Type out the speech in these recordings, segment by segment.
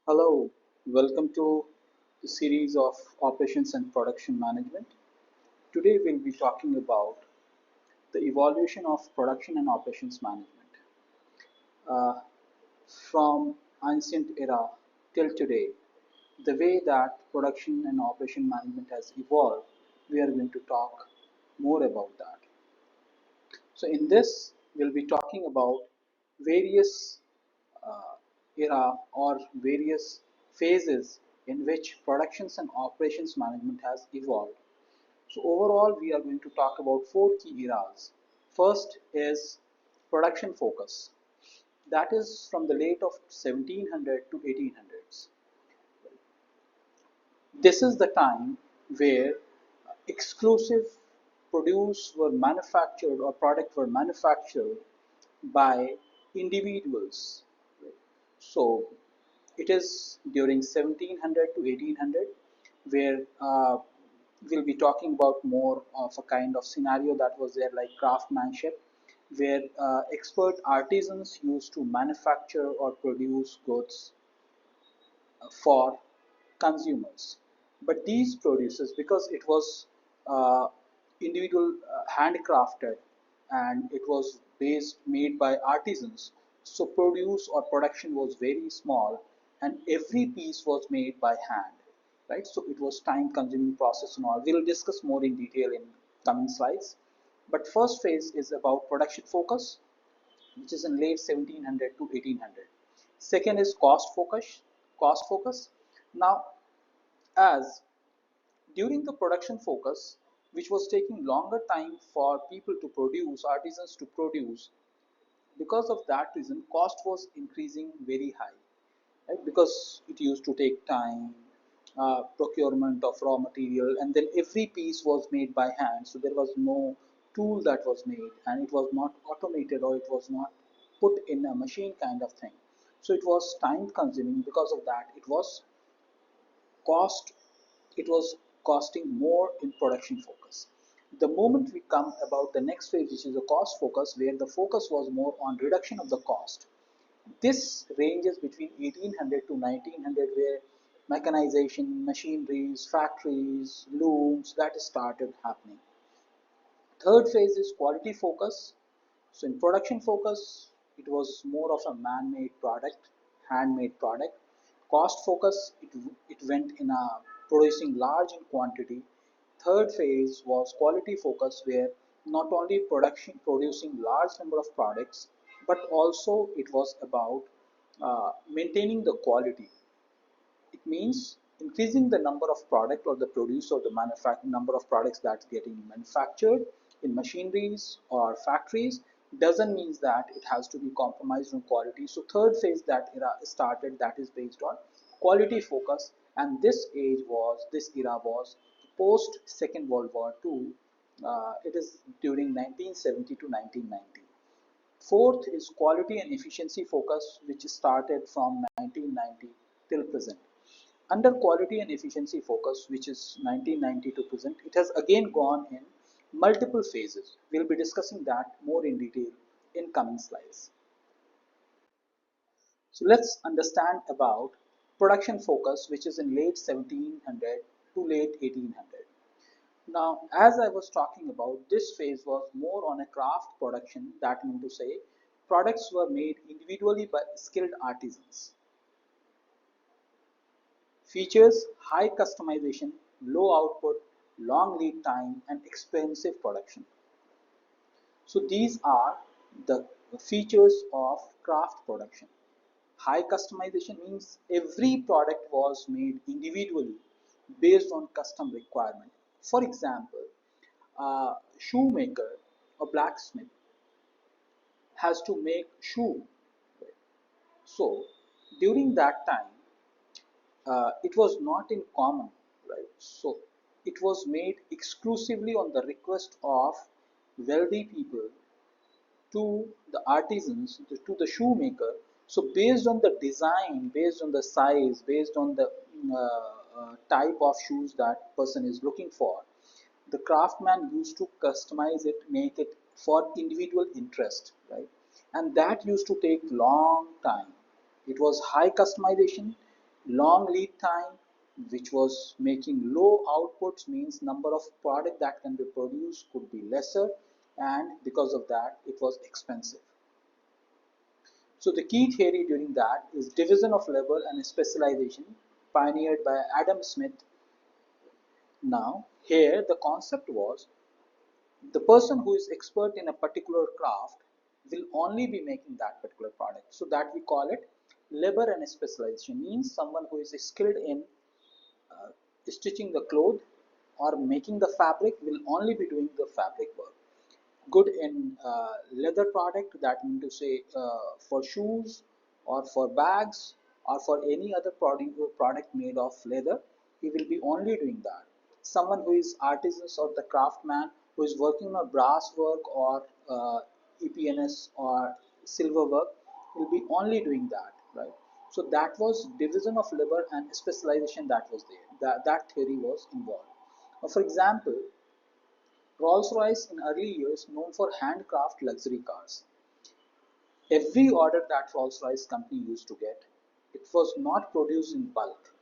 Hello, welcome to the series of Operations and Production Management. Today we'll be talking about the evolution of production and operations management. Uh, from ancient era till today, the way that production and operation management has evolved, we are going to talk more about that. So in this, we'll be talking about various uh, era or various phases in which productions and operations management has evolved. So overall, we are going to talk about four key eras. First is production focus. That is from the late of 1700 to 1800s. This is the time where exclusive produce were manufactured or product were manufactured by individuals. So it is during 1700 to 1800 where we'll be talking about more of a kind of scenario that was there, like craftsmanship, where expert artisans used to manufacture or produce goods for consumers. But these produces, because it was individual handcrafted and it was made by artisans, so produce or production was very small and every piece was made by hand, right? So it was time consuming process and all. We'll discuss more in detail in coming slides. But first phase is about production focus, which is in late 1700 to 1800. Second is cost focus. Now, as during the production focus, which was taking longer time for people to produce, artisans to produce, because of that reason, cost was increasing very high, right? Because it used to take time, procurement of raw material, and then every piece was made by hand. So there was no tool that was made, and it was not automated or it was not put in a machine kind of thing. So it was time consuming. Because of that, cost it was costing more in production focus. The moment we come about the next phase, which is the cost focus, where the focus was more on reduction of the cost. This ranges between 1800 to 1900, where mechanization, machineries, factories, looms, that started happening. Third phase is quality focus. So in production focus, it was more of a man-made product, handmade product. Cost focus, it went in a producing large in quantity. Third phase was quality focus, where not only producing large number of products, but also it was about maintaining the quality. It means increasing the number of product or the produce or the number of products that's getting manufactured in machineries or factories doesn't mean that it has to be compromised on quality. So third phase that era started, that is based on quality focus, and this era was post Second World War II. It is during 1970 to 1990. Fourth is quality and efficiency focus, which started from 1990 till present. Under quality and efficiency focus, which is 1990 to present, it has again gone in multiple phases. We'll be discussing that more in detail in coming slides. So let's understand about production focus, which is in late 1700 to late 1800. Now, as I was talking about, this phase was more on a craft production. That means to say, products were made individually by skilled artisans. Features high customization, low output, long lead time, and expensive production. So these are the features of craft production. High customization means every product was made individually based on custom requirement. For example, a shoemaker or blacksmith has to make shoe. So during that time, it was not in common, right? So it was made exclusively on the request of wealthy people to the artisans, to the shoemaker. So based on the design, based on the size, based on the type of shoes that person is looking for, the craftsman used to customize it, make it for individual interest, right? And that used to take long time. It was high customization, long lead time, which was making low outputs, means number of product that can be produced could be lesser, and because of that it was expensive. So the key theory during that is division of labor and specialization, pioneered by Adam Smith. Now here the concept was the person who is expert in a particular craft will only be making that particular product. So that we call it labor and specialization, means someone who is skilled in uh, stitching the cloth or making the fabric will only be doing the fabric work. Good in leather product, that means to say for shoes or for bags or for any other product made of leather, he will be only doing that. Someone who is artisans or the craftsman who is working on brass work or EPNS or silver work will be only doing that, right? So that was division of labor and specialization that was there. That theory was involved. For example, Rolls-Royce in early years known for handcraft luxury cars. Every order that Rolls-Royce company used to get, it was not produced in bulk.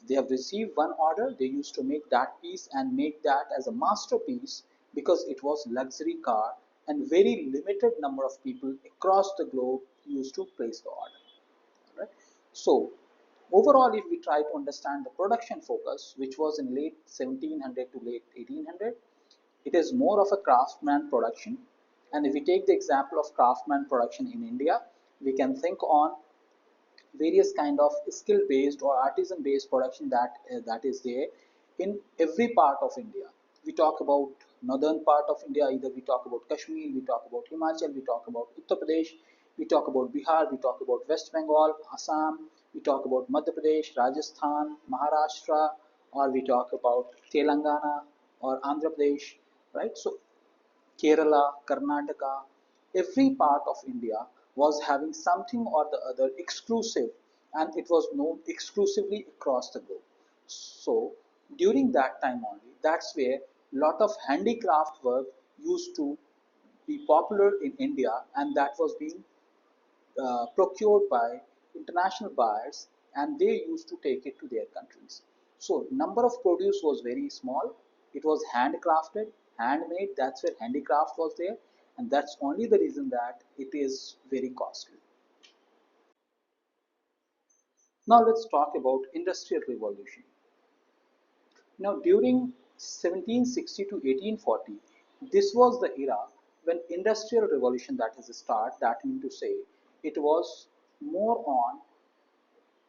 If they have received one order, they used to make that piece and make that as a masterpiece because it was luxury car and very limited number of people across the globe used to place the order. Right? So overall, if we try to understand the production focus, which was in late 1700 to late 1800, it is more of a craftsman production. And if we take the example of craftsman production in India, we can think on various kind of skill based or artisan based production that is there in every part of India. We talk about northern part of India, either we talk about Kashmir, we talk about Himachal, we talk about Uttar Pradesh, we talk about Bihar, we talk about West Bengal, Assam, we talk about Madhya Pradesh, Rajasthan, Maharashtra, or we talk about Telangana or Andhra Pradesh, right? So Kerala, Karnataka, every part of India was having something or the other exclusive, and it was known exclusively across the globe. So during that time only, that's where lot of handicraft work used to be popular in India, and that was being procured by international buyers, and they used to take it to their countries. So number of produce was very small. It was handcrafted, handmade. That's where handicraft was there, and that's only the reason that it is very costly. Now let's talk about industrial revolution. Now during 1760 to 1840, this was the era when industrial revolution that has started. That means to say it was more on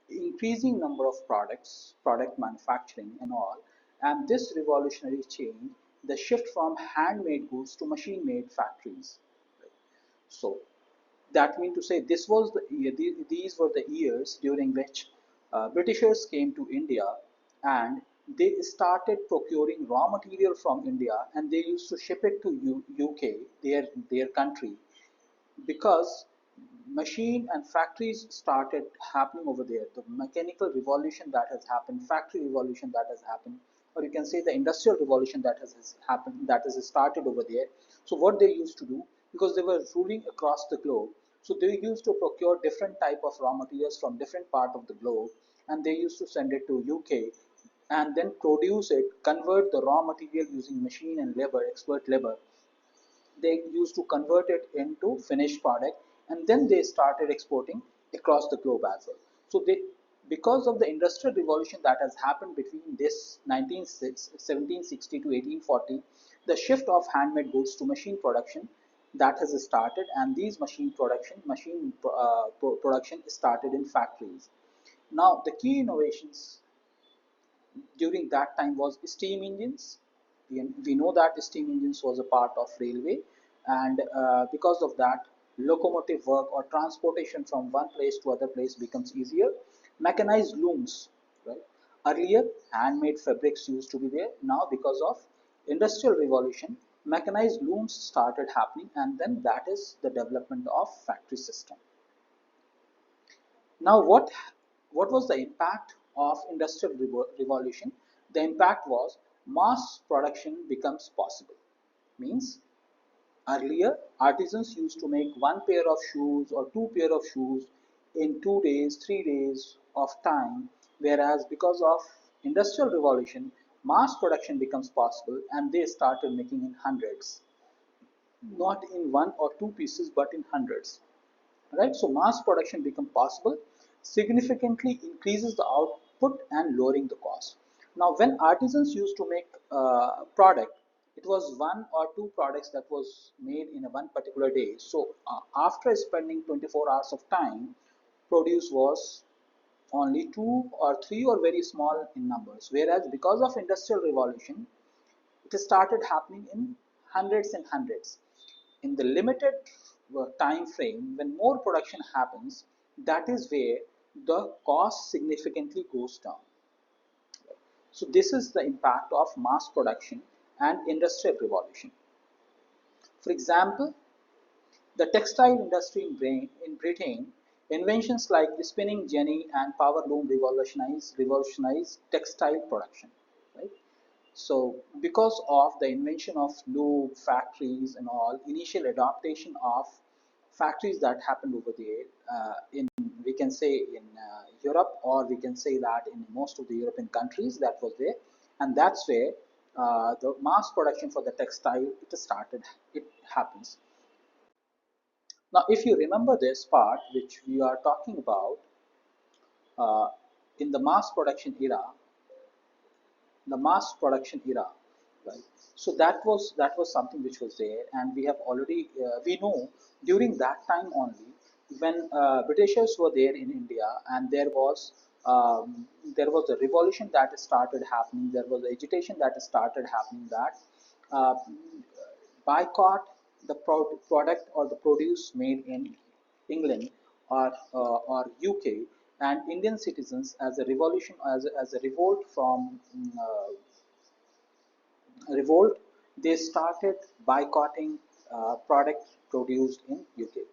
increasing number of products, product manufacturing and all. And this revolutionary change, the shift from handmade goods to machine-made factories. So that means to say this was these were the years during which Britishers came to India, and they started procuring raw material from India, and they used to ship it to UK, their country, because machine and factories started happening over there. The mechanical revolution that has happened, factory revolution that has happened, or you can say the industrial revolution that has happened, that has started over there. So what they used to do, because they were ruling across the globe, so they used to procure different type of raw materials from different part of the globe, and they used to send it to UK and then produce it, convert the raw material using machine and labor, expert labor. They used to convert it into finished product, and then they started exporting across the globe as well. So they, because of the industrial revolution that has happened between this 1760 to 1840, the shift of handmade goods to machine production that has started, and these machine production started in factories. Now the key innovations during that time was steam engines. We know that steam engines was a part of railway, and because of that, locomotive work or transportation from one place to other place becomes easier. Mechanized looms, right? Earlier, handmade fabrics used to be there. Now, because of industrial revolution, mechanized looms started happening, and then that is the development of factory system. Now, what was the impact of industrial revolution? The impact was mass production becomes possible. Means earlier artisans used to make one pair of shoes or two pair of shoes in 2 days, 3 days of time, whereas because of industrial revolution, mass production becomes possible and they started making in hundreds, not in one or two pieces, but in hundreds. Right? So mass production become possible, significantly increases the output and lowering the cost. Now, when artisans used to make product, it was one or two products that was made in a one particular day. So after spending 24 hours of time, produce was only two or three or very small in numbers. Whereas because of industrial revolution, it started happening in hundreds and hundreds. In the limited time frame, when more production happens, that is where the cost significantly goes down. So this is the impact of mass production and industrial revolution. For example, the textile industry in Britain, inventions like the spinning jenny and power loom revolutionized textile production. Right? So because of the invention of loom factories and all, initial adaptation of factories that happened over there in, we can say, in Europe, or we can say that in most of the European countries, that was there, and that's where the mass production for the textile it started. It happens. Now, if you remember this part which we are talking about, uh, in the mass production era, right? So that was something which was there, and we have already we know during that time only, when Britishers were there in India, and there was a revolution that started happening. There was agitation that started happening, that uh, boycott the product or the produce made in England or UK, and Indian citizens, as a revolution, as a revolt from revolt, they started boycotting products produced in UK.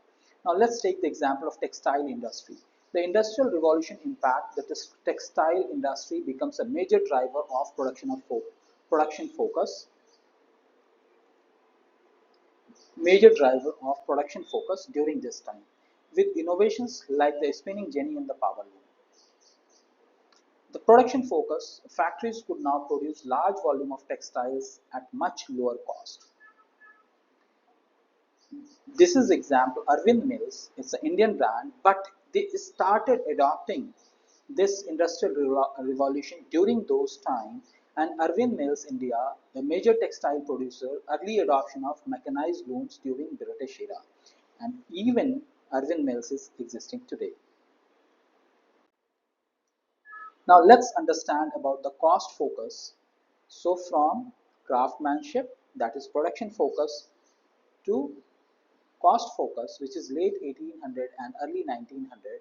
Now let's take the example of textile industry. The industrial revolution impact that the textile industry becomes a major driver of production focus, major driver of production focus during this time, with innovations like the spinning jenny and the power loom. The production focus, factories could now produce large volume of textiles at much lower cost. This is example Arvind Mills. It's an Indian brand, but they started adopting this industrial revolution during those times. And Arvind Mills India, the major textile producer, early adoption of mechanized looms during British era, and even Arvind Mills is existing today. Now let's understand about the cost focus. So from craftsmanship, that is production focus, to cost focus, which is late 1800 and early 1900.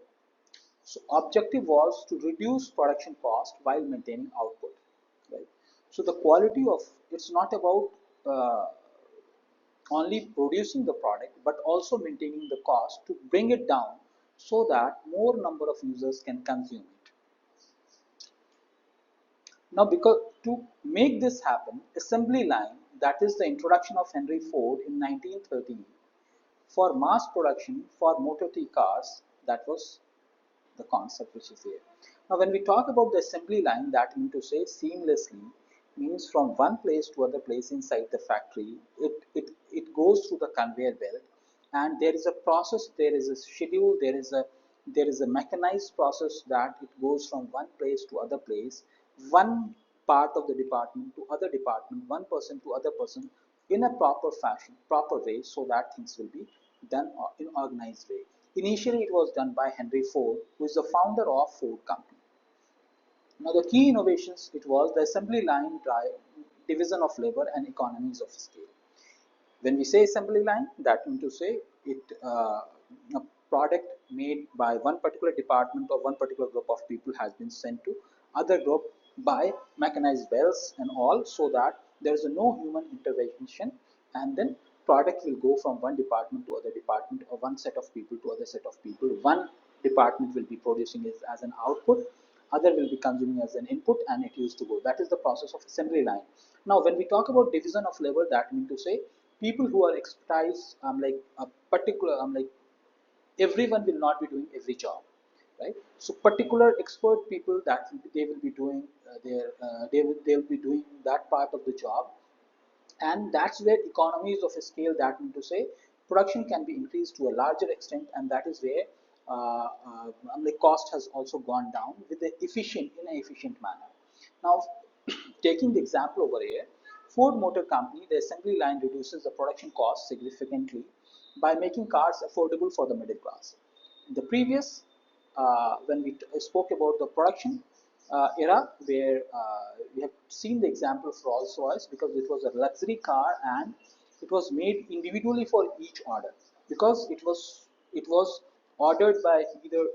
So objective was to reduce production cost while maintaining output. Right. So the quality of, it's not about uh, only producing the product, but also maintaining the cost to bring it down so that more number of users can consume it. Now, because to make this happen, assembly line, that is the introduction of Henry Ford in 1913 for mass production for motor T cars, that was the concept which is there. Now, when we talk about the assembly line, that means to say seamlessly, means from one place to other place inside the factory, it goes through the conveyor belt, and there is a process, there is a schedule, there is a mechanized process that it goes from one place to other place, one part of the department to other department, one person to other person, in a proper fashion, proper way, so that things will be done in organized way. Initially, it was done by Henry Ford, who is the founder of Ford Company. Now, the key innovations, it was the assembly line drive, division of labor, and economies of scale. When we say assembly line, that means to say it a product made by one particular department or one particular group of people has been sent to other group by mechanized bells and all, so that there is no human intervention, and then product will go from one department to other department, or one set of people to other set of people. One department will be producing it as an output, other will be consuming as an input, and it used to go. That is the process of assembly line. Now, when we talk about division of labor, that means to say people who are expertise, like a particular, like everyone will not be doing every job. right? So particular expert people that they will be doing they'll be doing that part of the job, and that's where economies of scale, that mean to say production can be increased to a larger extent, and that is where the cost has also gone down with the efficient in an efficient manner. Now, taking the example over here, Ford Motor Company, the assembly line reduces the production cost significantly by making cars affordable for the middle class. In the previous, when we spoke about the production era, where we have seen the example of Rolls-Royce, because it was a luxury car and it was made individually for each order, because it was ordered by either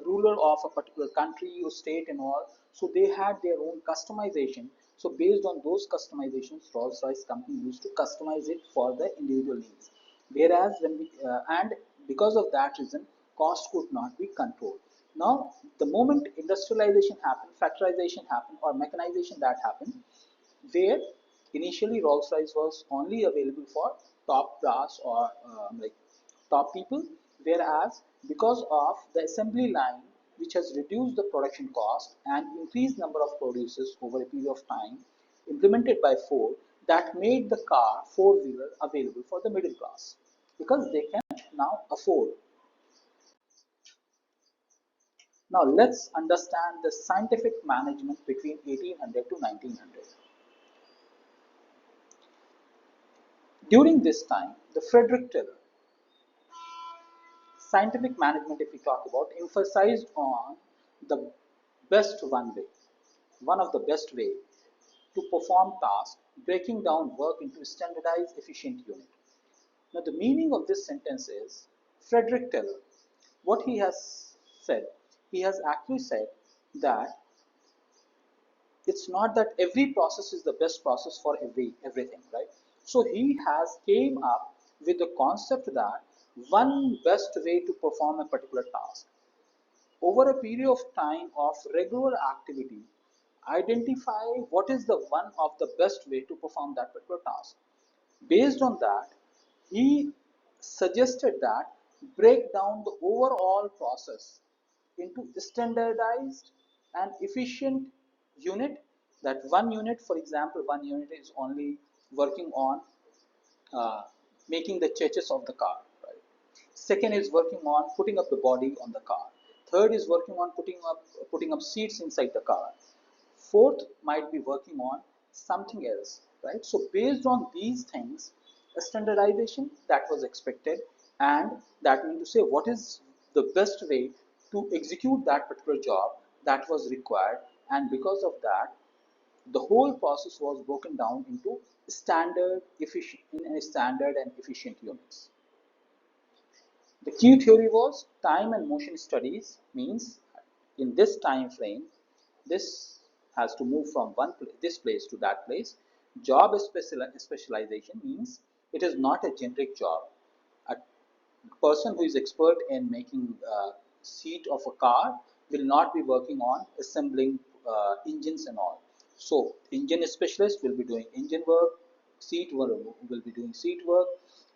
ruler of a particular country or state and all. So they had their own customization. So based on those customizations, Rolls-Royce company used to customize it for the individual needs. Whereas when we and because of that reason, cost could not be controlled. Now, the moment industrialization happened, factorization happened, or mechanization that happened, where initially Rolls-Royce was only available for top brass or top people, whereas because of the assembly line, which has reduced the production cost and increased number of producers over a period of time, implemented by Ford, that made the car four-wheeler available for the middle class, because they can now afford. Now let's understand the scientific management between 1800 to 1900. During this time, the Frederick Taylor scientific management, if we talk about, emphasized on the best one of the best way to perform tasks, breaking down work into standardized, efficient unit. Now, the meaning of this sentence is Frederick Taylor, what he has said, he has actually said that it's not that every process is the best process for everything, right? So he has came up with the concept that one best way to perform a particular task over a period of time of regular activity, identify what is the one of the best way to perform that particular task. Based on that, he suggested that break down the overall process into standardized and efficient unit. That one unit, for example, one unit is only working on uh, making the chassis of the car, right? Second is working on putting up the body on the car. Third is working on putting up seats inside the car. Fourth might be working on something else, right? So based on these things, a standardization that was expected, and that means to say what is the best way to execute that particular job that was required, and because of that, the whole process was broken down into standard and efficient units. The key theory was time and motion studies, means in this time frame, this has to move from this place to that place. Job specialization means it is not a generic job. A person who is expert in making seat of a car will not be working on assembling engines and all. So engine specialist will be doing engine work, seat work will be doing seat work,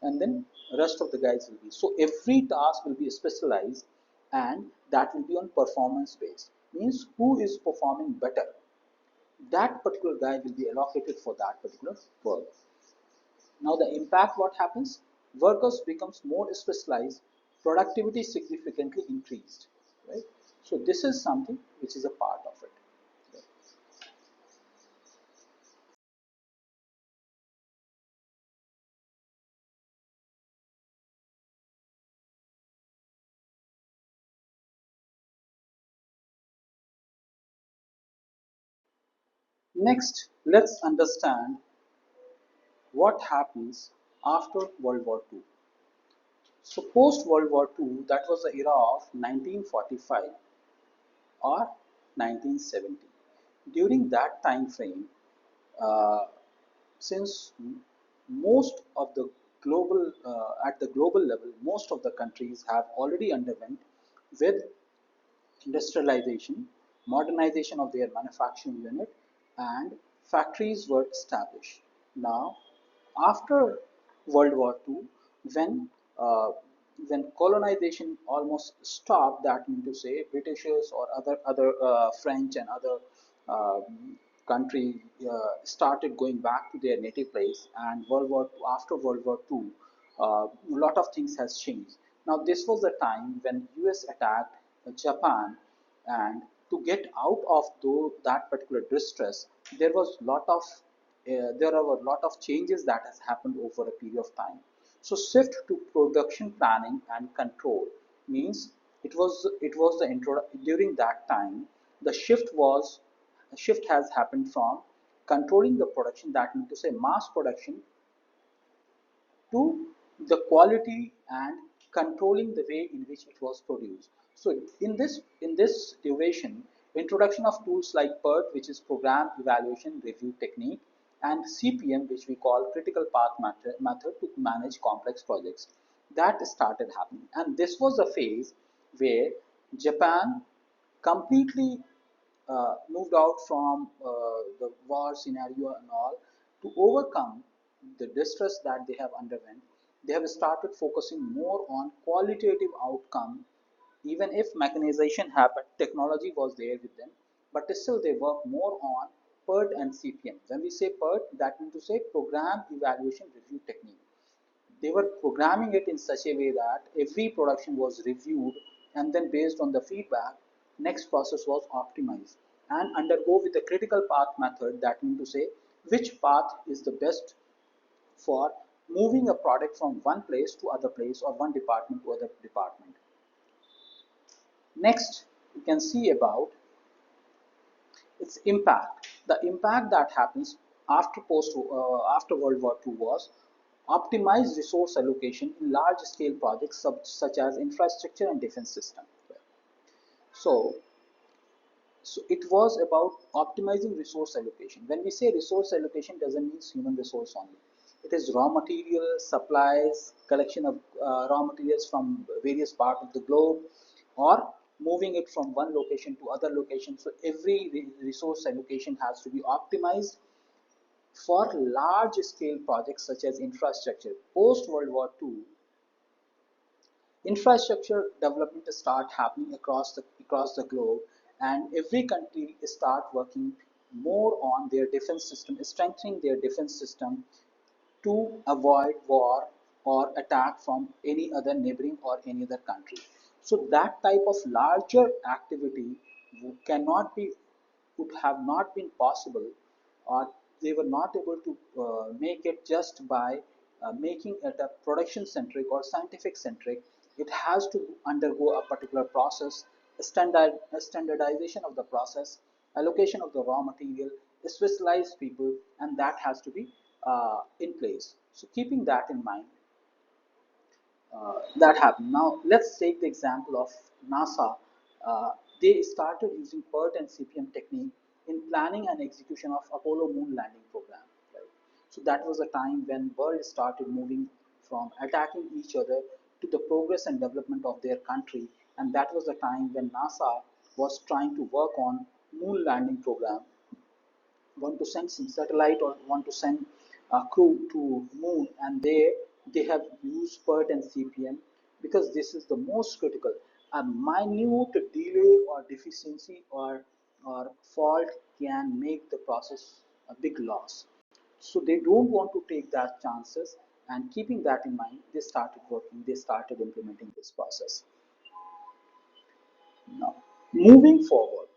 and then rest of the guys will be. So every task will be specialized, and that will be on performance based. Means who is performing better, that particular guy will be allocated for that particular work. Now the impact, what happens? Workers becomes more specialized, productivity significantly increased, right? So this is something which is a part of it. Next, let's understand what happens after World War II. So post World War II, that was the era of 1945 or 1970. During that time frame, uh, since most of the global at the global level, most of the countries have already underwent with industrialization, modernization of their manufacturing unit, and factories were established. Now, after World War II, when uh, when colonization almost stopped, that means to say Britishers or other French and other country started going back to their native place, and after World War II, a lot of things has changed. Now this was the time when US attacked Japan, and to get out of that particular distress, there was lot of there are a lot of changes that has happened over a period of time. So shift to production planning and control means it was the intro during that time. The shift has happened from controlling the production, that means to say mass production, to the quality and controlling the way in which it was produced. So in this duration, introduction of tools like PERT, which is Program Evaluation Review Technique, and CPM, which we call Critical Path method to manage complex projects, that started happening. And this was a phase where Japan completely moved out from the war scenario and all. To overcome the distress that they have underwent, they have started focusing more on qualitative outcome. Even if mechanization happened, technology was there with them, but still they work more on PERT and CPM. When we say PERT, that means to say Program Evaluation Review Technique. They were programming it in such a way that every production was reviewed, and then based on the feedback, next process was optimized and undergo with the critical path method. That means to say which path is the best for moving a product from one place to other place or one department to other department. Next, you can see about its impact. The impact that happens after World War II was optimized resource allocation in large scale projects such as infrastructure and defense system. So, so it was about optimizing resource allocation. When we say resource allocation, doesn't mean human resource only. It is raw materials, supplies, collection of raw materials from various parts of the globe, or moving it from one location to other location. So every resource allocation has to be optimized for large scale projects such as infrastructure. Post World War II, infrastructure development start happening across the globe, and every country start working more on their defense system, strengthening their defense system to avoid war or attack from any other neighboring or any other country. So that type of larger activity cannot be would have not been possible, or they were not able to make it just by making it a production centric or scientific centric. It has to undergo a particular process, standardization of the process, allocation of the raw material, specialized people, and that has to be in place. So keeping that in mind, that happened. Now let's take the example of NASA. They started using PERT and CPM technique in planning and execution of Apollo moon landing program. Right? So that was a time when world started moving from attacking each other to the progress and development of their country, and that was the time when NASA was trying to work on moon landing program, want to send some satellite or want to send a crew to moon, and they have used PERT and CPM because this is the most critical. A minute delay or deficiency or fault can make the process a big loss. So they don't want to take that chances, and keeping that in mind, they started implementing this process. Now, moving forward,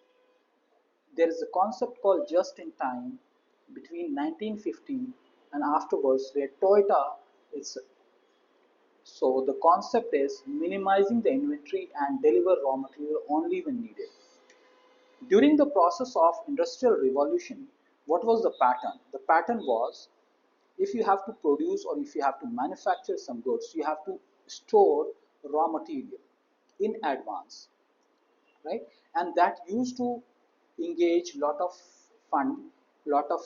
there is a concept called just in time between 1950 and afterwards, where Toyota is. So the concept is minimizing the inventory and deliver raw material only when needed. During the process of industrial revolution, what was the pattern? The pattern was, if you have to produce or if you have to manufacture some goods, you have to store raw material in advance, right? And that used to engage lot of fund, lot of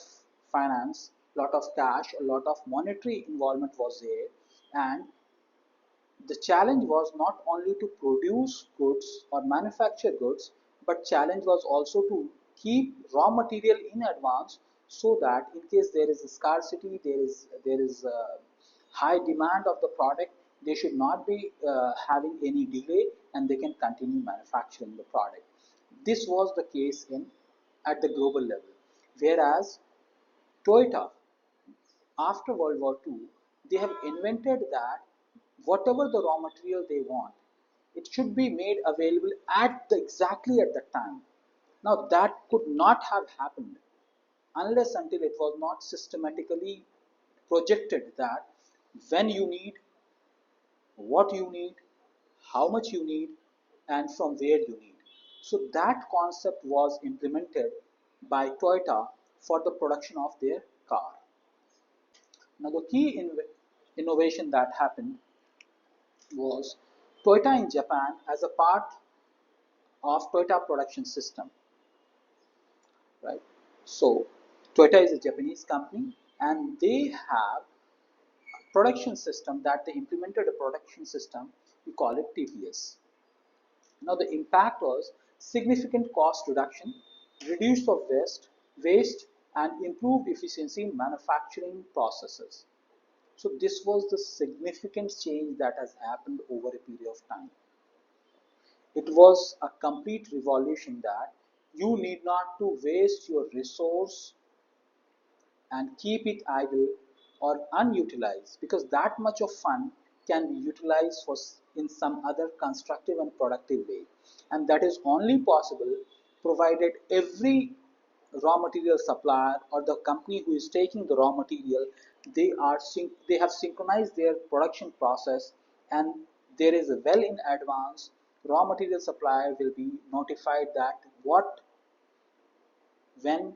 finance, lot of cash, a lot of monetary involvement was there. And the challenge was not only to produce goods or manufacture goods, but challenge was also to keep raw material in advance, so that in case there is a scarcity, there is high demand of the product, They should not be having any delay, and they can continue manufacturing the product. This was the case in at the global level. Whereas Toyota, after World War II, they have invented that whatever the raw material they want, it should be made available at the exactly at the time. Now that could not have happened unless until it was not systematically projected that when you need, what you need, how much you need, and from where you need. So that concept was implemented by Toyota for the production of their car. Now the key innovation that happened was Toyota in Japan as a part of Toyota production system, right? So Toyota is a Japanese company and they have production system that they implemented a production system, we call it TPS. Now the impact was significant cost reduction, reduce of waste and improved efficiency in manufacturing processes. So this was the significant change that has happened over a period of time. It was a complete revolution that you need not to waste your resource and keep it idle or unutilized, because that much of fund can be utilized for in some other constructive and productive way, and that is only possible provided every raw material supplier or the company who is taking the raw material, they have synchronized their production process, and there is a well in advance raw material supplier will be notified that what, when,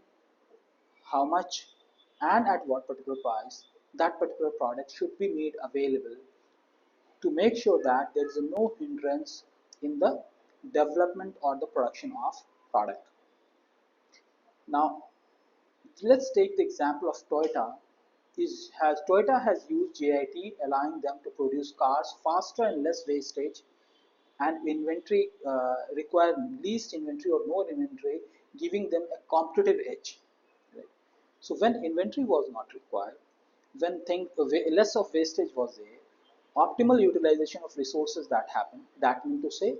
how much, and at what particular price that particular product should be made available, to make sure that there is no hindrance in the development or the production of product. Now let's take the example of Toyota. Toyota has used JIT, allowing them to produce cars faster and less wastage, and inventory require least inventory or no inventory, giving them a competitive edge. Right? So when inventory was not required, when less of wastage was there, optimal utilization of resources that happen, that means to say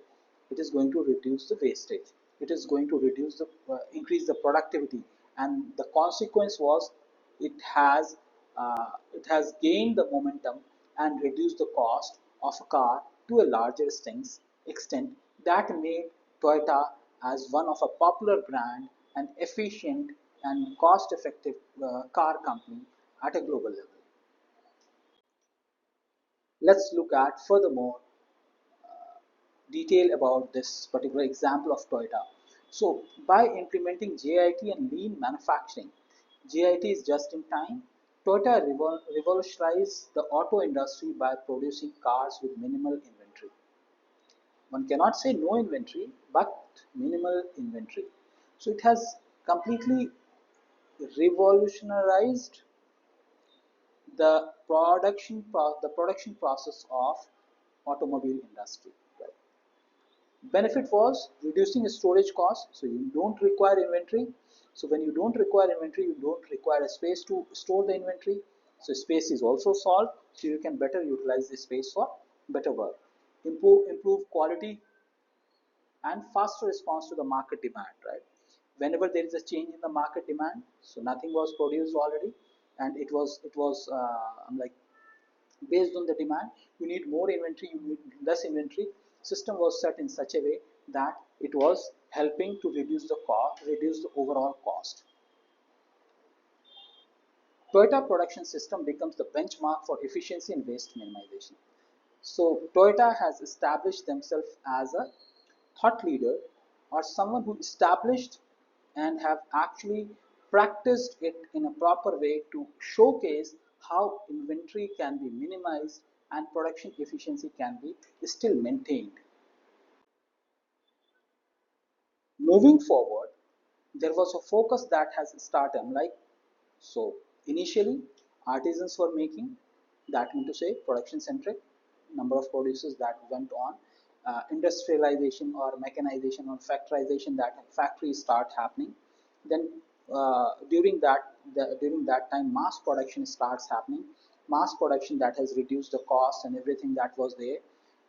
it is going to reduce the wastage, it is going to reduce the increase the productivity, and the consequence was it has it has gained the momentum and reduced the cost of a car to a larger extent that made Toyota as one of a popular brand and efficient and cost effective car company at a global level. Let's look at furthermore detail about this particular example of Toyota. So by implementing JIT and lean manufacturing, JIT is just in time. Toyota revolutionized the auto industry by producing cars with minimal inventory. One cannot say no inventory, but minimal inventory. So it has completely revolutionized the production process of automobile industry. Right? Benefit was reducing storage costs, so you don't require inventory. So when you don't require inventory, you don't require a space to store the inventory. So space is also solved, so you can better utilize the space for better work. Improve quality and faster response to the market demand, right? Whenever there is a change in the market demand, so nothing was produced already, and it was like based on the demand, you need more inventory, you need less inventory. System was set in such a way that it was helping to reduce the cost, reduce the overall cost. Toyota production system becomes the benchmark for efficiency and waste minimization. So Toyota has established themselves as a thought leader or someone who established and have actually practiced it in a proper way to showcase how inventory can be minimized and production efficiency can be still maintained. Moving forward, there was a focus that has started, like, so initially artisans were making, that mean to say production centric, number of producers that went on, industrialization or mechanization or factorization, that factories start happening. Then during that time mass production starts happening. mass production that has reduced the cost and everything that was there.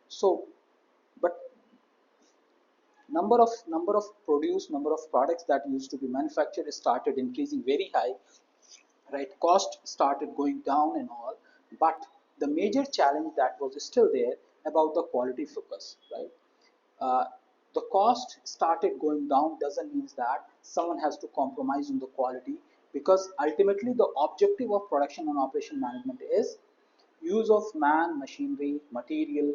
So, but number of products that used to be manufactured started increasing very high, right? Cost started going down and all, but the major challenge that was still there about the quality focus, right? uh, the cost started going down doesn't mean that someone has to compromise on the quality, because ultimately the objective of production and operation management is use of man, machinery, material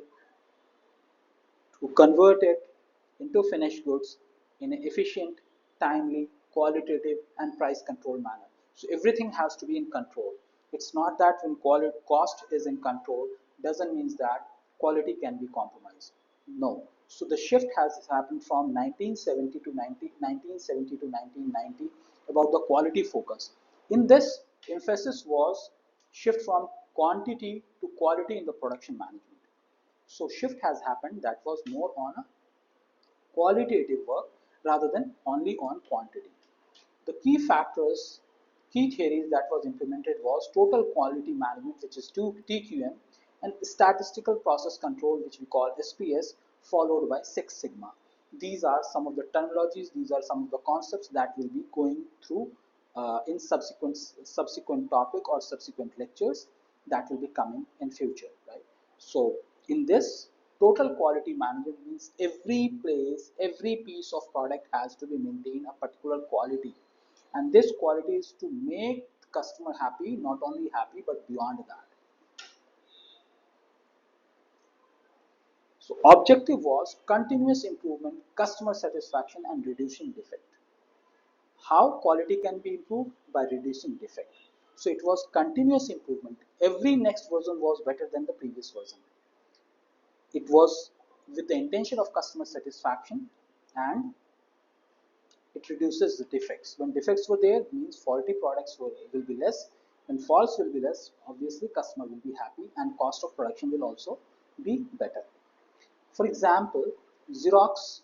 to convert it into finished goods in an efficient, timely, qualitative, and price controlled manner. So everything has to be in control. It's not that when quality cost is in control doesn't mean that quality can be compromised. No. So the shift has happened from 1970 to 1970 to 1990 about the quality focus. In this, emphasis was shift from quantity to quality in the production management. So shift has happened that was more on a qualitative work rather than only on quantity. The key factors, key theories that was implemented was total quality management, which is TQM, and statistical process control, which we call SPS, followed by Six Sigma. These are some of the terminologies, these are some of the concepts that we'll be going through in subsequent topic or subsequent lectures that will be coming in future, right? So in this, total quality management means every place, every piece of product has to be maintained a particular quality, and this quality is to make the customer happy, not only happy but beyond that. So objective was continuous improvement, customer satisfaction, and reducing defect. How quality can be improved? By reducing defect. So it was continuous improvement. Every next version was better than the previous version. It was with the intention of customer satisfaction, and it reduces the defects. When defects were there, means faulty products will be less. When faults will be less, obviously customer will be happy and cost of production will also be better. For example, Xerox,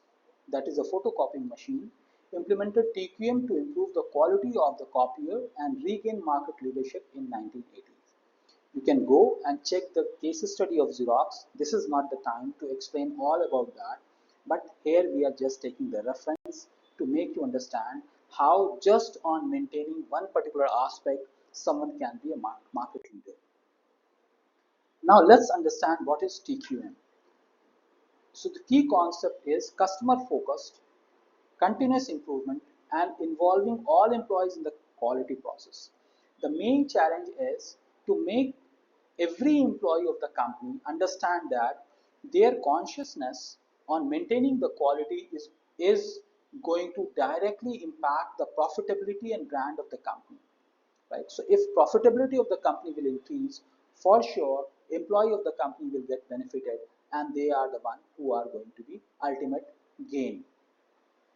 that is a photocopying machine, implemented TQM to improve the quality of the copier and regain market leadership in 1980s. You can go and check the case study of Xerox. This is not the time to explain all about that, but here we are just taking the reference to make you understand how just on maintaining one particular aspect someone can be a market leader. Now let's understand what is TQM. So the key concept is customer focused, continuous improvement, and involving all employees in the quality process. The main challenge is to make every employee of the company understand that their consciousness on maintaining the quality is going to directly impact the profitability and brand of the company, right? So if profitability of the company will increase, for sure employee of the company will get benefited, and they are the one who are going to be ultimate gain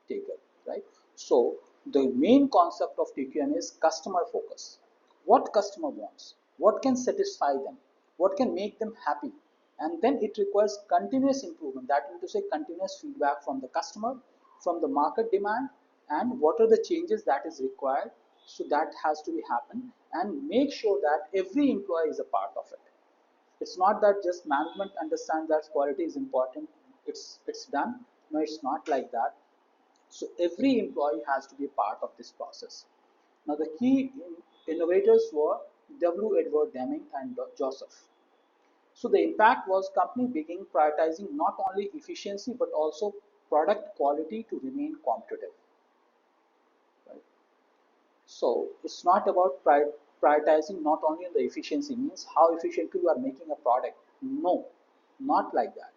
taker, right? So the main concept of TQM is customer focus. What customer wants, what can satisfy them, what can make them happy, and then it requires continuous improvement. That means to say continuous feedback from the customer, from the market demand, and what are the changes that is required. So that has to be happen, and make sure that every employee is a part of it. It's not that just management understands that quality is important, it's done. No, it's not like that. So every employee has to be a part of this process. Now the key innovators were W. Edward Deming and Joseph. So the impact was company began prioritizing not only efficiency but also product quality to remain competitive. Right? So it's not about prioritizing not only on the efficiency, means how efficiently you are making a product. No, not like that.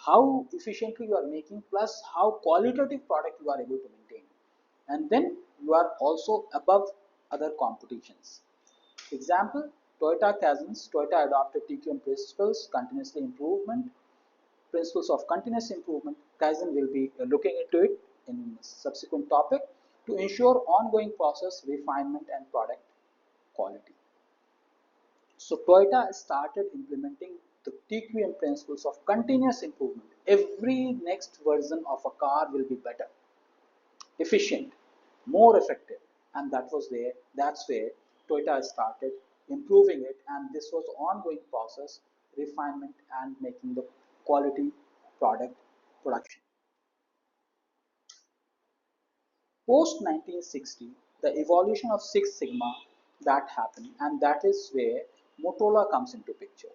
How efficiently you are making plus how qualitative product you are able to maintain, and then you are also above other competitions. Example, Toyota Kaizens. Toyota adopted TQM principles, continuously improvement, principles of continuous improvement. Kaizen will be looking into it in subsequent topic to ensure ongoing process refinement and product quality. So Toyota started implementing the TQM principles of continuous improvement. Every next version of a car will be better, efficient, more effective, and that was there. That's where Toyota started improving it, and this was ongoing process, refinement and making the quality product production. Post 1960, the evolution of Six Sigma that happened, and that is where Motorola comes into picture.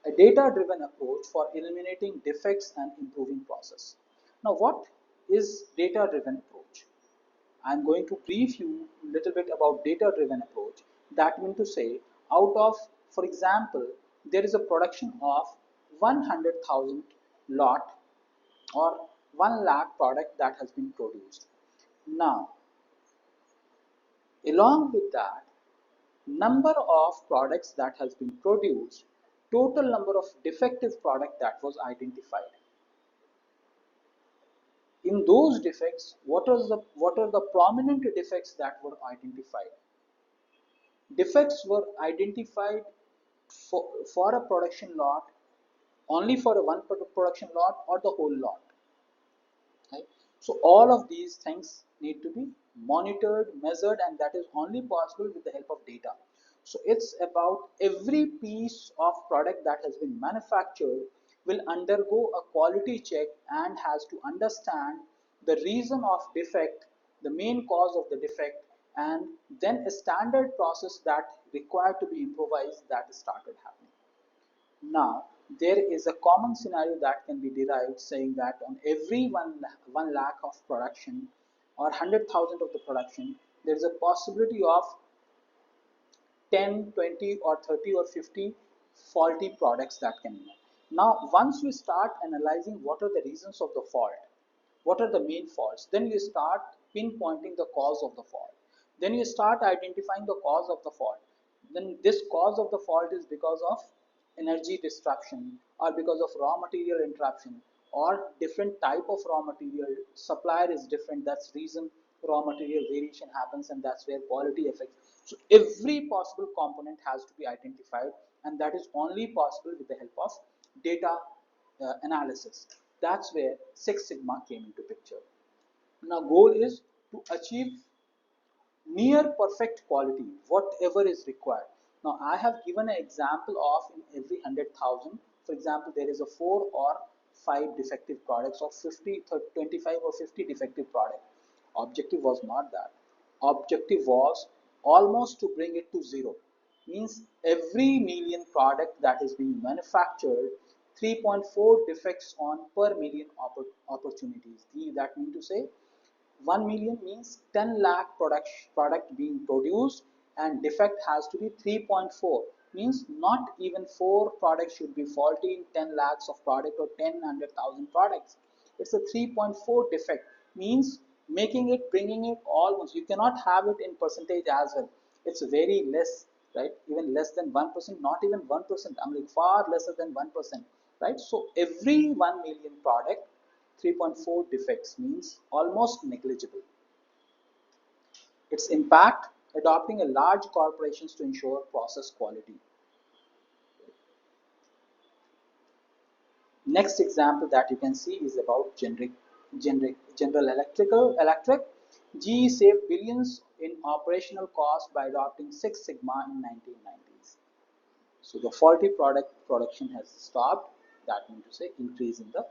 A data-driven approach for eliminating defects and improving process. Now, what is data-driven approach? I'm going to brief you a little bit about data-driven approach. That means to say, out of, for example, there is a production of 100,000 lot or 1 lakh product that has been produced. Now, along with that, number of products that has been produced, total number of defective product that was identified. In those defects, what are the prominent defects that were identified? Defects were identified for a production lot, only for a one production lot or the whole lot. Right? So all of these things need to be monitored, measured, and that is only possible with the help of data. So it's about every piece of product that has been manufactured will undergo a quality check and has to understand the reason of defect, the main cause of the defect, and then a standard process that required to be improvised that started happening. Now, there is a common scenario that can be derived saying that on every 1 lakh of production or 100,000 of the production, there is a possibility of 10, 20 or 30 or 50 faulty products that can be. Now, once we start analyzing what are the reasons of the fault, what are the main faults, then you start pinpointing the cause of the fault. Then you start identifying the cause of the fault. Then this cause of the fault is because of energy disruption or because of raw material interruption or different type of raw material, supplier is different, that's reason raw material variation happens, and that's where quality affects. So every possible component has to be identified, and that is only possible with the help of data analysis. That's where Six Sigma came into picture. Now goal is to achieve near perfect quality, whatever is required. Now I have given an example of in every 100,000, for example, there is a 4 or 5 defective products or 50, 25 or 50 defective product. Objective was not that. Objective was almost to bring it to zero. Means every million product that is being manufactured, 3.4 defects on per million opportunities. That means to say 1 million means 10 lakh product being produced, and defect has to be 3.4, means not even 4 products should be faulty in 10 lakhs of product or 10,000 products. It's a 3.4 defect, means making it, bringing it almost, you cannot have it in percentage as well, it's very less, right? Even less than 1%, not even 1%, I'm like far lesser than 1%, right? So every 1 million product, 3.4 defects means almost negligible. Its impact, adopting a large corporations to ensure process quality. Next example that you can see is about General Electric. GE saved billions in operational costs by adopting Six Sigma in 1990s. So the faulty product production has stopped. That means to say increase in the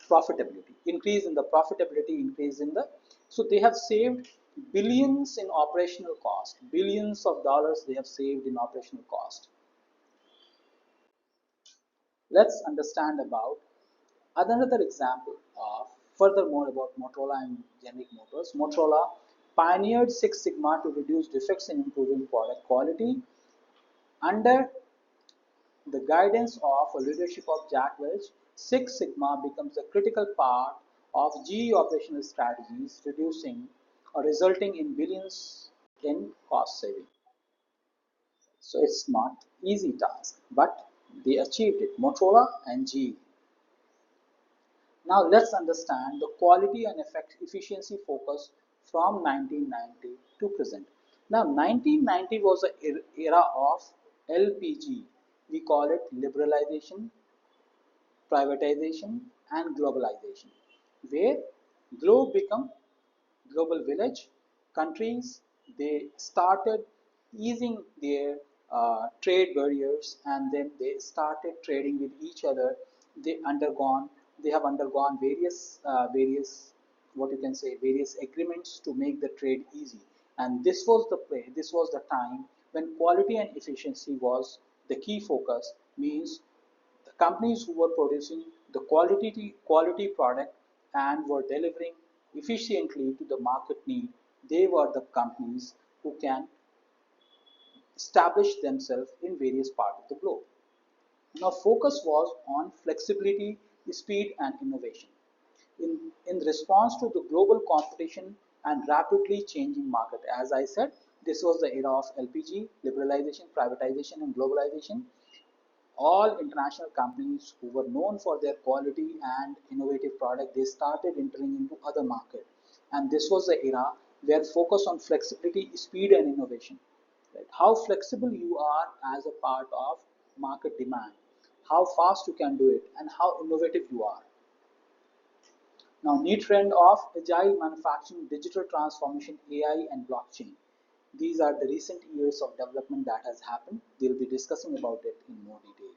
profitability, increase in the, so they have saved billions in operational cost, billions of dollars they have saved in operational cost. Let's understand about another example of furthermore about Motorola and Generic Motors. Motorola pioneered Six Sigma to reduce defects and improving product quality. Under the guidance of a leadership of Jack Welch, Six Sigma becomes a critical part of GE operational strategies, reducing or resulting in billions in cost saving. So it's not easy task, but they achieved it, Motorola and GE. Now let's understand the quality and efficiency focus from 1990 to present. Now 1990 was an era of LPG. We call it liberalization, privatization and globalization, where globe become global village. Countries, they started easing their trade barriers, and then they started trading with each other. They undergone they have undergone various what you can say various agreements to make the trade easy. And this was the time when quality and efficiency was the key focus. Means the companies who were producing the quality product and were delivering efficiently to the market need, they were the companies who can establish themselves in various parts of the globe. Now, focus was on flexibility, speed, and innovation. In response to the global competition and rapidly changing market, as I said, this was the era of LPG, liberalization, privatization, and globalization. All international companies who were known for their quality and innovative product, they started entering into other market. And this was the era where focus on flexibility, speed, and innovation. Right? How flexible you are as a part of market demand, how fast you can do it, and how innovative you are. Now, new trend of agile manufacturing, digital transformation, AI, and blockchain. These are the recent years of development that has happened. We'll be discussing about it in more detail.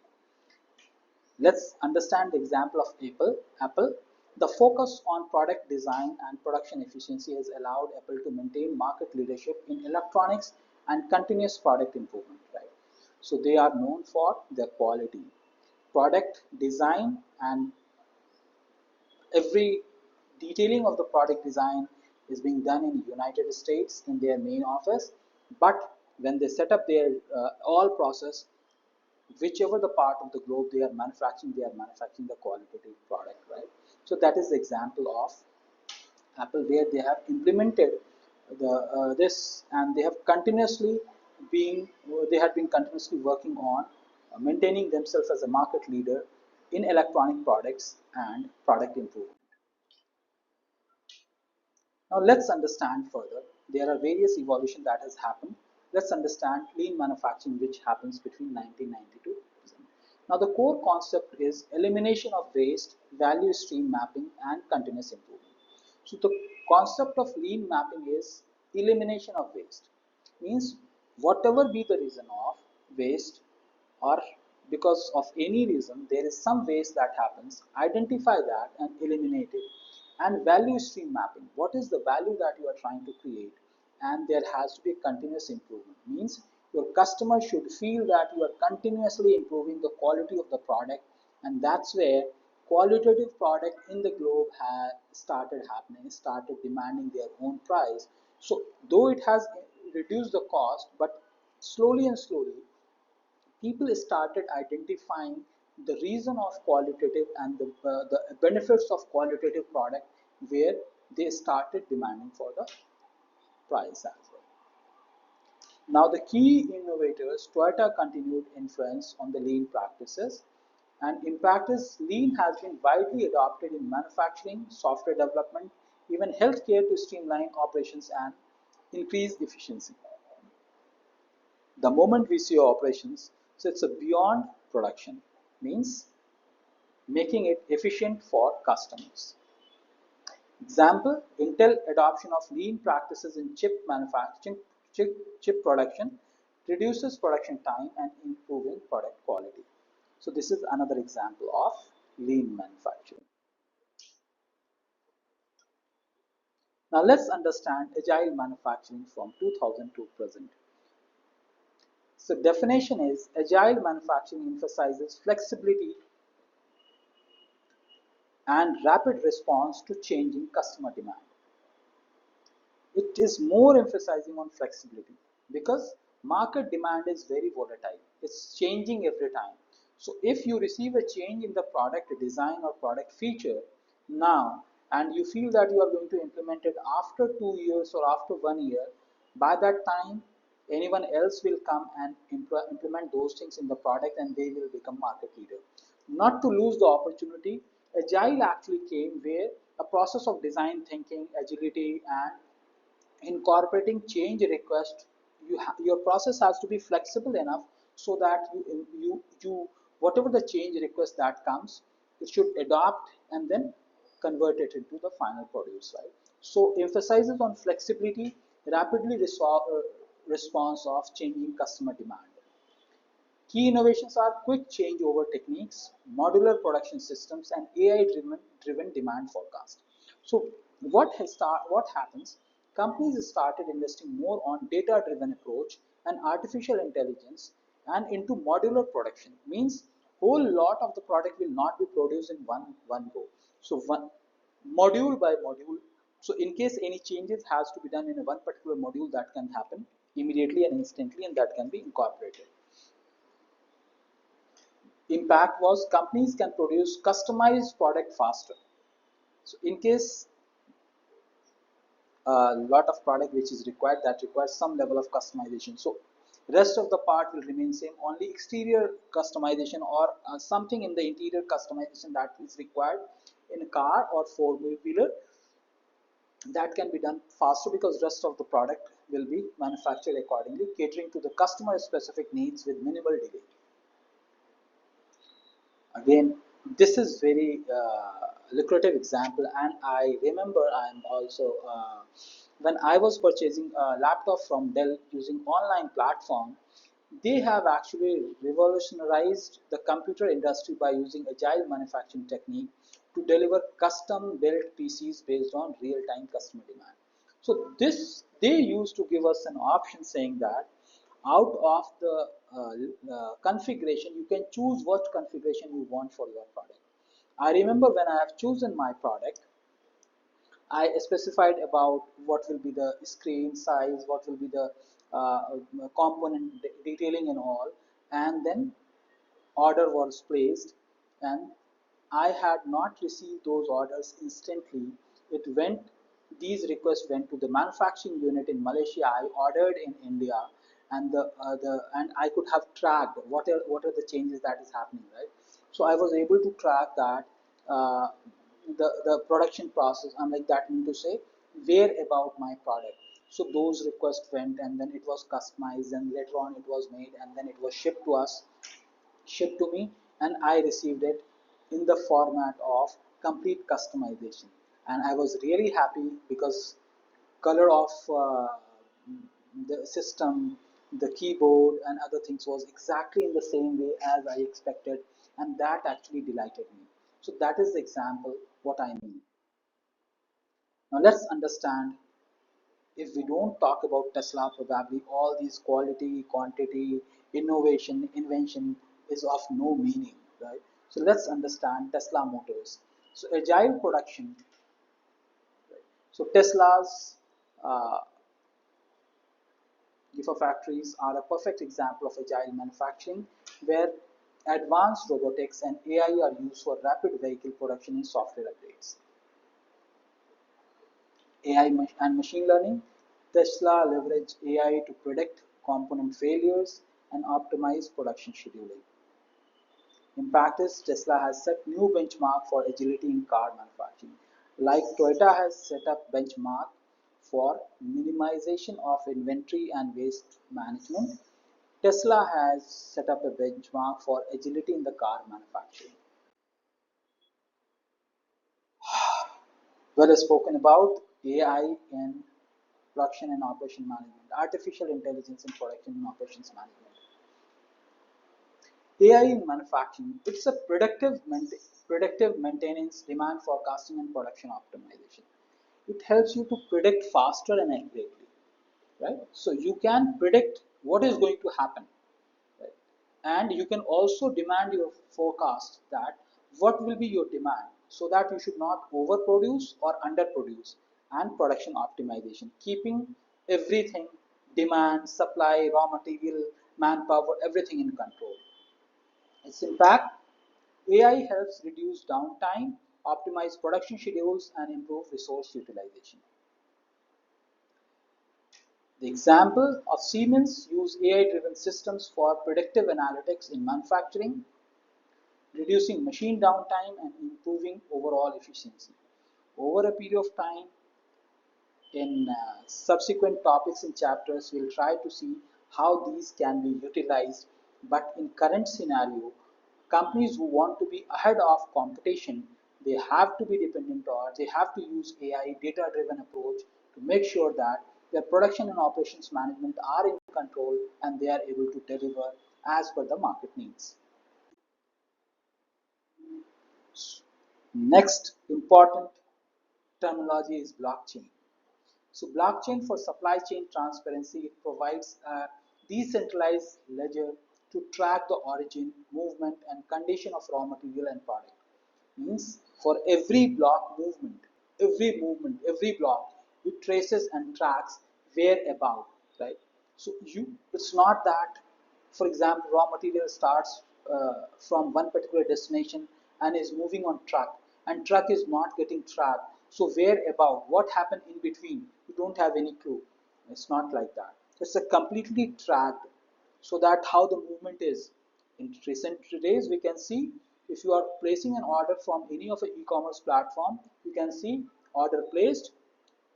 Let's understand the example of Apple. The focus on product design and production efficiency has allowed Apple to maintain market leadership in electronics and continuous product improvement. Right? So they are known for their quality, product design, and every detailing of the product design is being done in United States in their main office. But when they set up their all process, whichever the part of the globe they are manufacturing the qualitative product, right? So that is the example of Apple, where they have implemented the this, and being they have been continuously working on maintaining themselves as a market leader in electronic products and product improvement. Now let's understand further. There are various evolution that has happened. Let's understand lean manufacturing, which happens between 1990 to present. Now the core concept is elimination of waste, value stream mapping, and continuous improvement. So the concept of lean mapping is elimination of waste. Means whatever be the reason of waste, or because of any reason there is some waste that happens, identify that and eliminate it. And value stream mapping, what is the value that you are trying to create, and there has to be a continuous improvement. Means your customer should feel that you are continuously improving the quality of the product, and that's where qualitative product in the globe has started happening, started demanding their own price. So though it has reduced the cost, but slowly and slowly people started identifying the reason of qualitative and the benefits of qualitative product, where they started demanding for the price as well. Now the key innovators, Toyota continued influence on the lean practices, and in practice lean has been widely adopted in manufacturing, software development, even healthcare to streamline operations and increase efficiency. The moment we see operations, so it's a beyond production, means making it efficient for customers. Example, Intel adoption of lean practices in chip manufacturing, chip production reduces production time and improving product quality. So this is another example of lean manufacturing. Now let's understand agile manufacturing from 2000 to present. So definition is agile manufacturing emphasizes flexibility and rapid response to changing customer demand. It is more emphasizing on flexibility because market demand is very volatile. It's changing every time. So if you receive a change in the product design or product feature now, and you feel that you are going to implement it after 2 years or after 1 year, by that time anyone else will come and implement those things in the product, and they will become market leader. Not to lose the opportunity, agile actually came where a process of design thinking, agility, and incorporating change request, your process has to be flexible enough so that you whatever the change request that comes, it should adopt and then convert it into the final produce, right? So emphasizes on flexibility, rapidly response of changing customer demand. Key innovations are quick changeover techniques, modular production systems, and AI-driven demand forecast. So, what happens? Companies started investing more on data-driven approach and artificial intelligence and into modular production. Means whole lot of the product will not be produced in one go. So one module by module. So in case any changes has to be done in a one particular module, that can happen immediately and instantly, and that can be incorporated. Impact was companies can produce customized product faster. So in case a lot of product which is required, that requires some level of customization, so rest of the part will remain same, only exterior customization or something in the interior customization that is required in a car or four-wheeler, that can be done faster because rest of the product will be manufactured accordingly, catering to the customer specific needs with minimal delay. Again, this is very lucrative example, and I remember I'm also when I was purchasing a laptop from Dell using online platform, they have actually revolutionized the computer industry by using agile manufacturing technique to deliver custom built PCs based on real time customer demand. So this, they used to give us an option saying that out of the configuration, you can choose what configuration you want for your product. I remember when I have chosen my product, I specified about what will be the screen size, what will be the component detailing and all, and then order was placed, and I had not received those orders instantly. It went, these requests went to the manufacturing unit in Malaysia. I ordered in India, and and I could have tracked what are the changes that is happening, right? So I was able to track that uh, the production process. I'm like that mean to say where about my product. So those requests went, and then it was customized, and later on it was made, and then it was shipped to me, and I received it in the format of complete customization. And I was really happy because color of the system, the keyboard and other things was exactly in the same way as I expected, and that actually delighted me. So that is the example what I mean. Now let's understand, if we don't talk about Tesla, probably all these quality, quantity, innovation, invention is of no meaning, right? So let's understand Tesla Motors. So agile production. Right? So Tesla's uh, gigafactories are a perfect example of agile manufacturing, where advanced robotics and AI are used for rapid vehicle production and software updates. AI and machine learning. Tesla leveraged AI to predict component failures and optimize production scheduling. In practice, Tesla has set new benchmark for agility in car manufacturing. Like Toyota has set up benchmark for minimization of inventory and waste management, Tesla has set up a benchmark for agility in the car manufacturing. Well spoken about AI in production and operation management, artificial intelligence in production and operations management. AI in manufacturing, it's a predictive maintenance, demand forecasting, and production optimization. It helps you to predict faster and accurately, right? So you can predict what is going to happen, right? And you can also demand your forecast that what will be your demand, so that you should not overproduce or underproduce, and production optimization, keeping everything, demand, supply, raw material, manpower, everything in control. Its impact: AI helps reduce downtime, optimize production schedules, and improve resource utilization. The example of Siemens use AI-driven systems for predictive analytics in manufacturing, reducing machine downtime and improving overall efficiency. Over a period of time, in subsequent topics and chapters, we'll try to see how these can be utilized. But in current scenario, companies who want to be ahead of competition, they have to be dependent, or they have to use AI data-driven approach to make sure that their production and operations management are in control and they are able to deliver as per the market needs. Next important terminology is blockchain. So blockchain for supply chain transparency, it provides a decentralized ledger to track the origin, movement and condition of raw material and product. Means for every movement, every block, it traces and tracks whereabout, right? So it's not that, for example, raw material starts from one particular destination and is moving on truck, and truck is not getting tracked. So whereabout, what happened in between, you don't have any clue. It's not like that. It's a completely tracked, so that how the movement is. In recent days, we can see if you are placing an order from any of the e-commerce platform, you can see order placed,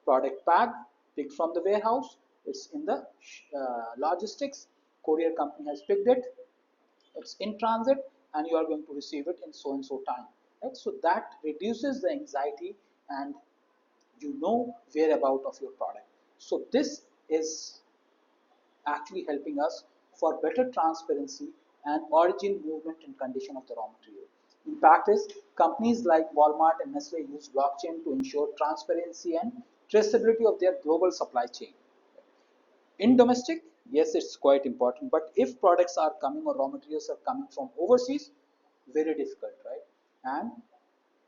product packed, picked from the warehouse, it's in the logistics, courier company has picked it, it's in transit, and you are going to receive it in so and so time. Right? So that reduces the anxiety, and you know whereabout of your product. So this is actually helping us for better transparency and origin, movement and condition of the raw material. In practice, companies like Walmart and Nestle use blockchain to ensure transparency and traceability of their global supply chain. In domestic, yes, it's quite important, but if products are coming or raw materials are coming from overseas, very difficult, right? And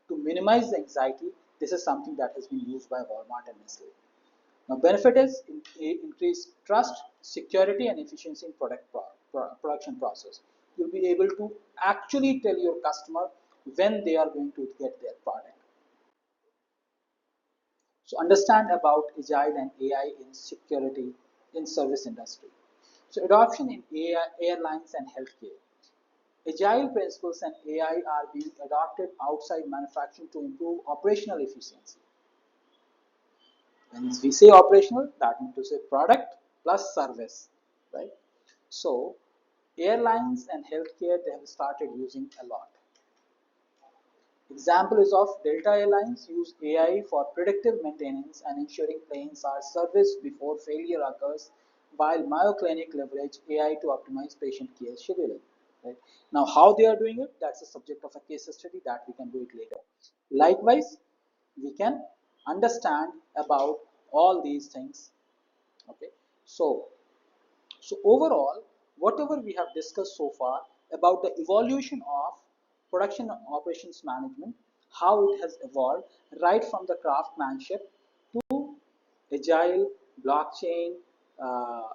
to minimize the anxiety, this is something that has been used by Walmart and Nestle. Now, benefit is increased trust, security, and efficiency in production process. You'll be able to actually tell your customer when they are going to get their product. So, understand about agile and AI in security in service industry. So, adoption in AI, airlines and healthcare. Agile principles and AI are being adopted outside manufacturing to improve operational efficiency. When we say operational, that means to say product plus service, right? So airlines and healthcare, they have started using a lot. Example is of Delta Airlines use AI for predictive maintenance and ensuring planes are serviced before failure occurs, while Mayo Clinic leverage AI to optimize patient care scheduling. Right? Now, how they are doing it, that's the subject of a case study that we can do it later. Likewise, we can understand about all these things. Okay, so overall, whatever we have discussed so far about the evolution of production and operations management, how it has evolved right from the craftsmanship to agile, blockchain, uh,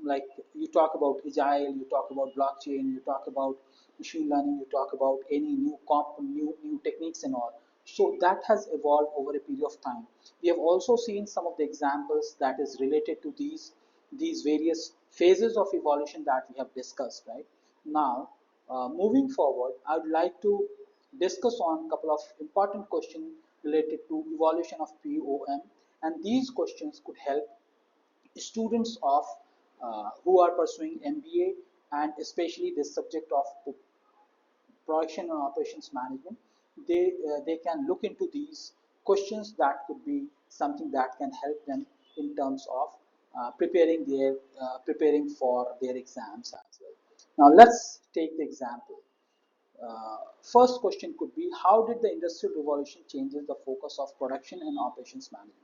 like you talk about agile, you talk about blockchain, you talk about machine learning, you talk about any new techniques and all. So that has evolved over a period of time. We have also seen some of the examples that is related to these various phases of evolution that we have discussed. Right now, moving forward, I would like to discuss on a couple of important questions related to evolution of POM, and these questions could help students of who are pursuing MBA, and especially this subject of production and operations management. They can look into these questions that could be something that can help them in terms of preparing for their exams as well. Now let's take the example. First question could be, how did the industrial revolution changes the focus of production and operations management?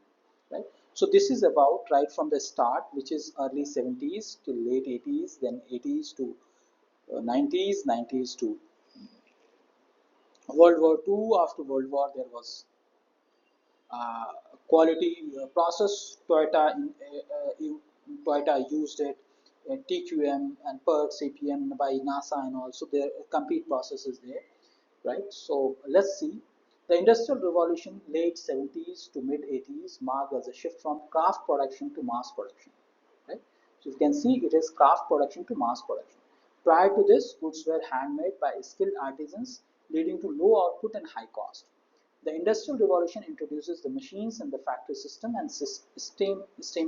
Right. So this is about right from the start, which is early 70s to late 80s, then 80s to 90s, 90s to World War II. After World War, there was uh, quality process. Toyota used it, TQM and PERT, CPM by NASA, and also their complete processes there, right? So let's see. The Industrial Revolution, late 70s to mid 80s, marked as a shift from craft production to mass production, right? So you can see it is craft production to mass production. Prior to this, goods were handmade by skilled artisans, leading to low output and high cost. The Industrial Revolution introduces the machines and the factory system and steam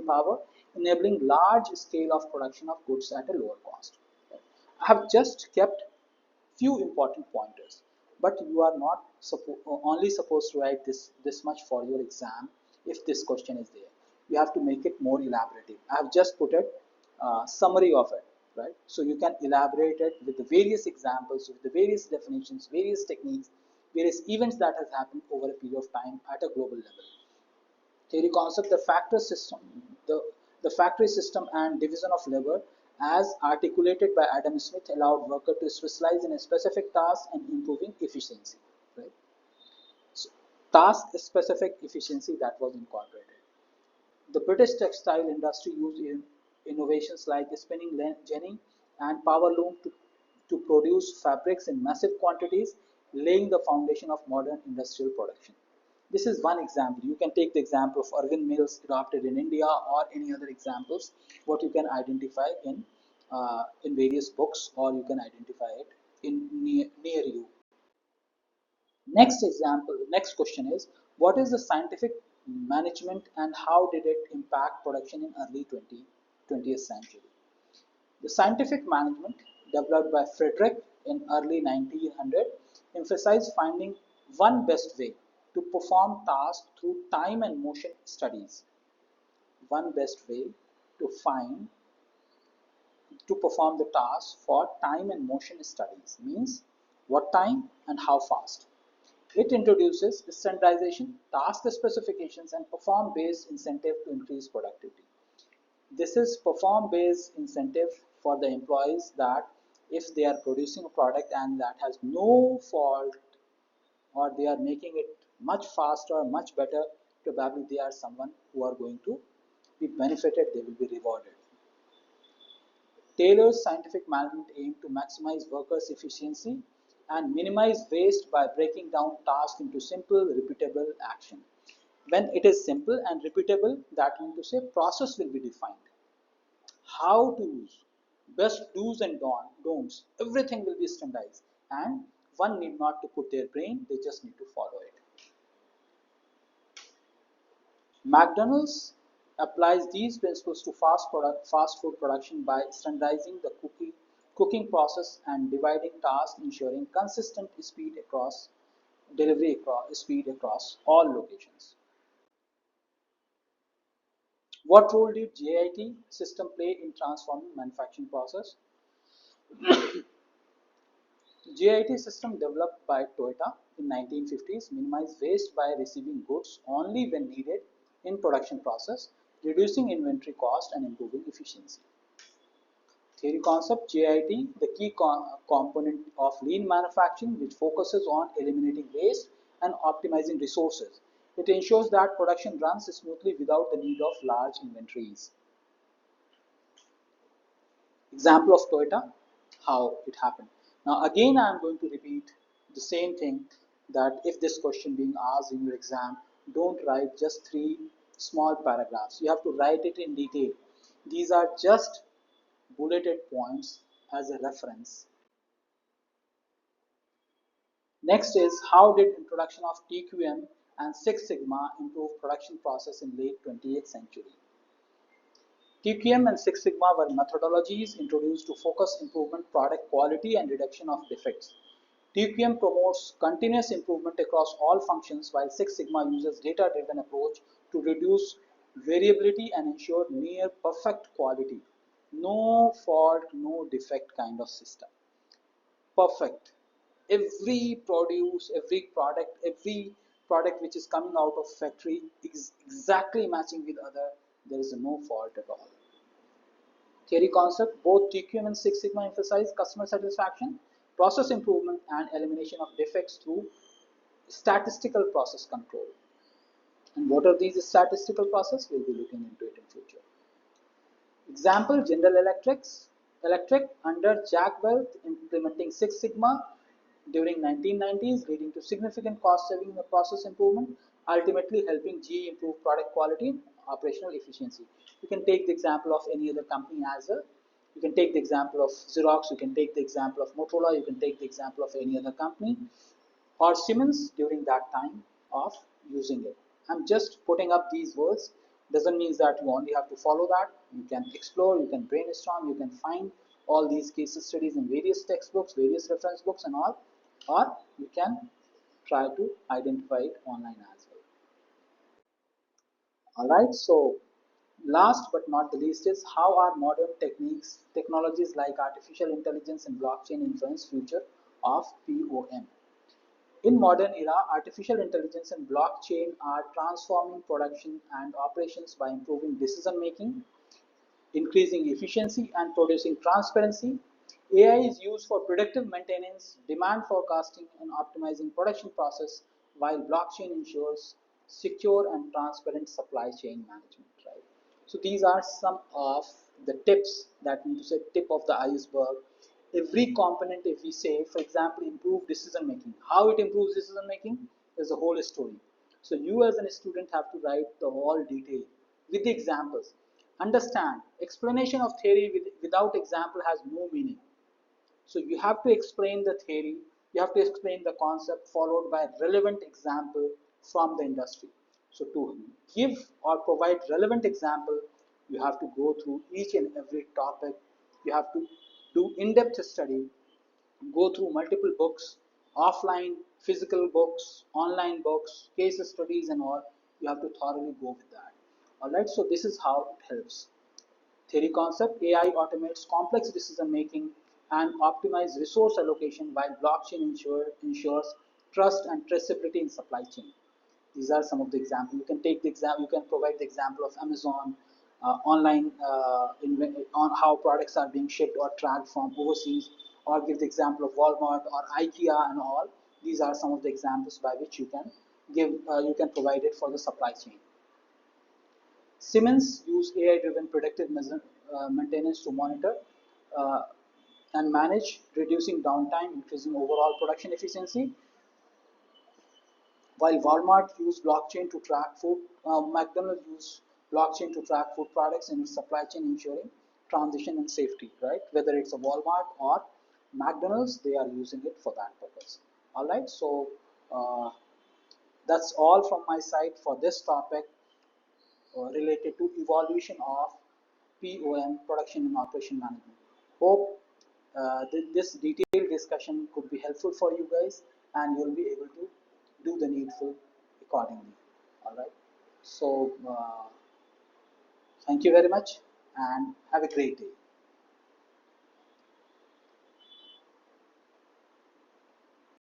power, enabling large scale of production of goods at a lower cost. I have just kept few important pointers, but you are not only supposed to write this much for your exam. If this question is there, you have to make it more elaborative. I have just put a summary of it. right? So you can elaborate it with the various examples, with the various definitions, various techniques, various events that has happened over a period of time at a global level. Theory concept, the factory system and division of labor as articulated by Adam Smith allowed workers to specialize in a specific task and improving efficiency. Right? So, task specific efficiency that was incorporated. The British textile industry used innovations like spinning jenny and power loom to produce fabrics in massive quantities, laying the foundation of modern industrial production. This is one example. You can take the example of Irving Mills adopted in India or any other examples, what you can identify in various books, or you can identify it near you. Next example, next question is, what is the scientific management and how did it impact production in early 20th century? The scientific management developed by Frederick in early 1900 emphasized finding one best way to perform tasks through time and motion studies. One best way to find to perform the task for time and motion studies means what time and how fast. It introduces standardization, task specifications, and perform-based incentive to increase productivity. This is perform-based incentive for the employees that if they are producing a product and that has no fault or they are making it much faster, much better, probably they are someone who are going to be benefited, they will be rewarded. Taylor's scientific management aimed to maximize workers' efficiency and minimize waste by breaking down tasks into simple, repeatable action. When it is simple and repeatable, that means to say process will be defined. How to use, best do's and don'ts, everything will be standardized and one need not to put their brain, they just need to follow it. McDonald's applies these principles to fast food production by standardizing the cooking process and dividing tasks, ensuring consistent speed across all locations. What role did JIT system play in transforming manufacturing process? The JIT system developed by Toyota in 1950s minimized waste by receiving goods only when needed in production process, reducing inventory cost and improving efficiency. Theory concept JIT, the key component of lean manufacturing, which focuses on eliminating waste and optimizing resources. It ensures that production runs smoothly without the need of large inventories. Example of Toyota, how it happened. Now again I am going to repeat the same thing, that if this question being asked in your exam, don't write just 3 small paragraphs. You have to write it in detail. These are just bulleted points as a reference. Next is, how did introduction of TQM and Six Sigma improve production process in late 20th century? TQM and Six Sigma were methodologies introduced to focus improvement product quality and reduction of defects. TQM promotes continuous improvement across all functions, while Six Sigma uses data-driven approach to reduce variability and ensure near perfect quality. No fault, no defect kind of system. Perfect. Every product which is coming out of factory is exactly matching with other. There is no fault at all. Theory concept, both TQM and Six Sigma emphasize customer satisfaction, process improvement, and elimination of defects through statistical process control. And what are these statistical process? We'll be looking into it in future. Example, General Electric under Jack Welch implementing Six Sigma during 1990s, leading to significant cost saving and process improvement, ultimately helping GE improve product quality and operational efficiency. You can take the example of any other company as well. You can take the example of Xerox, you can take the example of Motorola, you can take the example of any other company or Siemens during that time of using it. I'm just putting up these words. Doesn't mean that you only have to follow that. You can explore, you can brainstorm, you can find all these case studies in various textbooks, various reference books and all, or you can try to identify it online as well. Alright, so Last but not the least is how are modern technologies like artificial intelligence and blockchain influence future of POM. In modern era, artificial intelligence and blockchain are transforming production and operations by improving decision making, increasing efficiency and producing transparency. AI is used for predictive maintenance, demand forecasting, and optimizing production process, while blockchain ensures secure and transparent supply chain management. Right. So these are some of the tips that need to say tip of the iceberg. Every component, if we say, for example, improve decision making, how it improves decision making is a whole story. So you as a student have to write the whole detail with the examples. Understand, explanation of theory without example has no meaning. So you have to explain the theory, you have to explain the concept followed by relevant example from the industry. So to give or provide relevant example, you have to go through each and every topic. You have to do in-depth study, go through multiple books, offline, physical books, online books, case studies and all. You have to thoroughly go with that. Alright, so this is how it helps. Theory concept, AI automates complex decision making and optimizes resource allocation while blockchain ensures trust and traceability in supply chain. These are some of the examples. You can take the example, you can provide the example of Amazon online on how products are being shipped or tracked from overseas, or give the example of Walmart or IKEA and all. These are some of the examples by which you can provide it for the supply chain. Siemens use AI-driven predictive maintenance to monitor uh, and manage, reducing downtime, increasing overall production efficiency. While Walmart use blockchain to track food, McDonald's use blockchain to track food products in its supply chain, ensuring transition and safety. Right? Whether it's a Walmart or McDonald's, they are using it for that purpose. All right. So that's all from my side for this topic related to evaluation of POM, production and operation management. Hope this detailed discussion could be helpful for you guys and you'll be able to do the needful accordingly. All right. So thank you very much and have a great day.